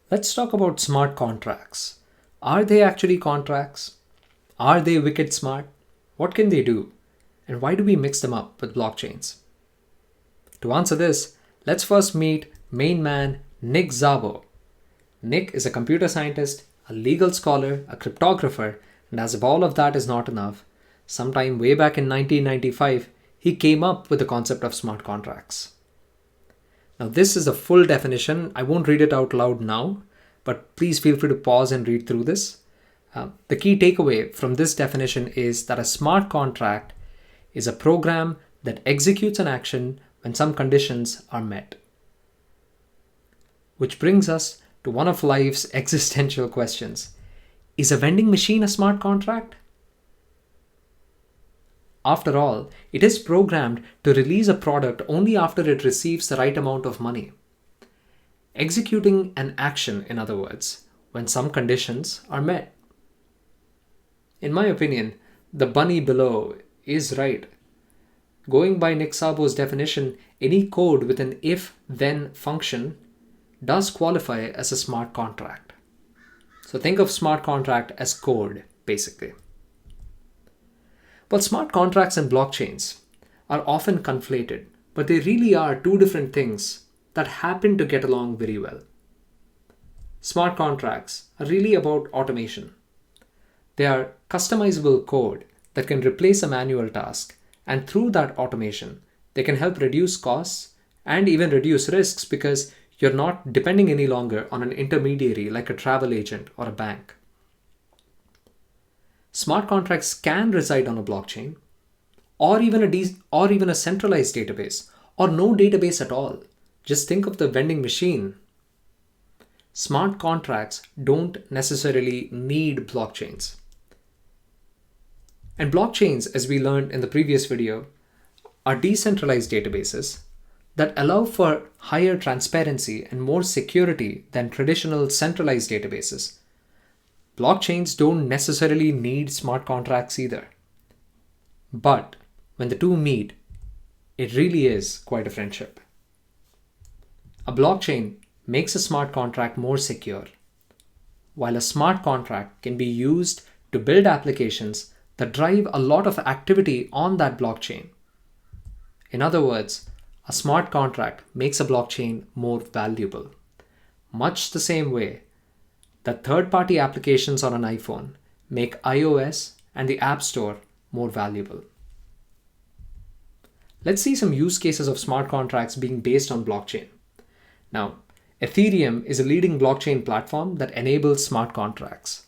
Let's talk about smart contracts. Are they actually contracts? Are they wicked smart? What can they do? And why do we mix them up with blockchains? To answer this, let's first meet main man Nick Szabo. Nick is a computer scientist, a legal scholar, a cryptographer, and as if all of that is not enough, sometime way back in 1995, he came up with the concept of smart contracts. Now, this is a full definition. I won't read it out loud now, but please feel free to pause and read through this. The key takeaway from this definition is that a smart contract is a program that executes an action when some conditions are met. Which brings us to one of life's existential questions. Is a vending machine a smart contract? After all, it is programmed to release a product only after it receives the right amount of money. Executing an action, in other words, when some conditions are met. In my opinion, the bunny below is right. Going by Nick Szabo's definition, any code with an if-then function does qualify as a smart contract. So think of smart contract as code, basically. But smart contracts and blockchains are often conflated, but they really are two different things that happen to get along very well. Smart contracts are really about automation. They are customizable code that can replace a manual task, and through that automation, they can help reduce costs and even reduce risks because you're not depending any longer on an intermediary like a travel agent or a bank. Smart contracts can reside on a blockchain or even a centralized database or no database at all. Just think of the vending machine. Smart contracts don't necessarily need blockchains. And blockchains, as we learned in the previous video, are decentralized databases that allow for higher transparency and more security than traditional centralized databases. Blockchains don't necessarily need smart contracts either. But when the two meet, it really is quite a friendship. A blockchain makes a smart contract more secure, while a smart contract can be used to build applications that drive a lot of activity on that blockchain. In other words, a smart contract makes a blockchain more valuable, much the same way that third-party applications on an iPhone make iOS and the App Store more valuable. Let's see some use cases of smart contracts being based on blockchain. Now, Ethereum is a leading blockchain platform that enables smart contracts.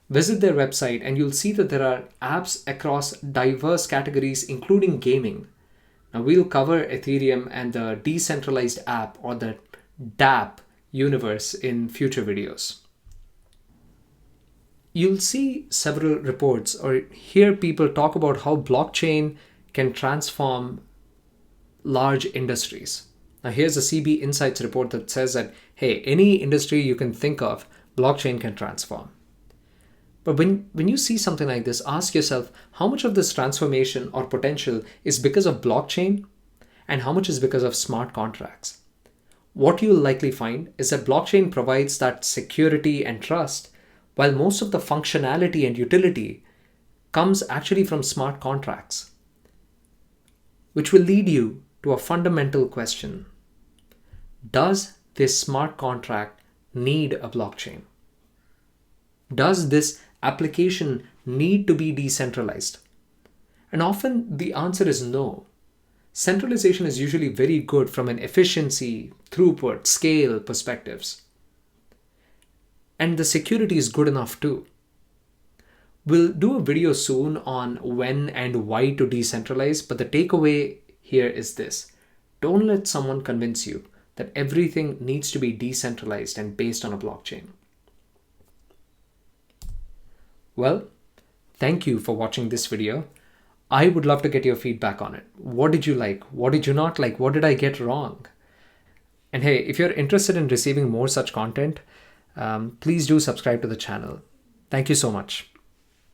Visit their website and you'll see that there are apps across diverse categories, including gaming. Now, we'll cover Ethereum and the decentralized app or the dApp universe in future videos. You'll see several reports or hear people talk about how blockchain can transform large industries. Now here's a CB Insights report that says that, hey, any industry you can think of, blockchain can transform. But when you see something like this, ask yourself how much of this transformation or potential is because of blockchain and how much is because of smart contracts. What you'll likely find is that blockchain provides that security and trust, while most of the functionality and utility comes actually from smart contracts, which will lead you to a fundamental question. Does this smart contract need a blockchain? Does this application need to be decentralized? And often the answer is no. Centralization is usually very good from an efficiency, throughput, scale perspectives. And the security is good enough too. We'll do a video soon on when and why to decentralize, but the takeaway here is this. Don't let someone convince you that everything needs to be decentralized and based on a blockchain. Well, thank you for watching this video. I would love to get your feedback on it. What did you like? What did you not like? What did I get wrong? And hey, if you're interested in receiving more such content, please do subscribe to the channel. Thank you so much.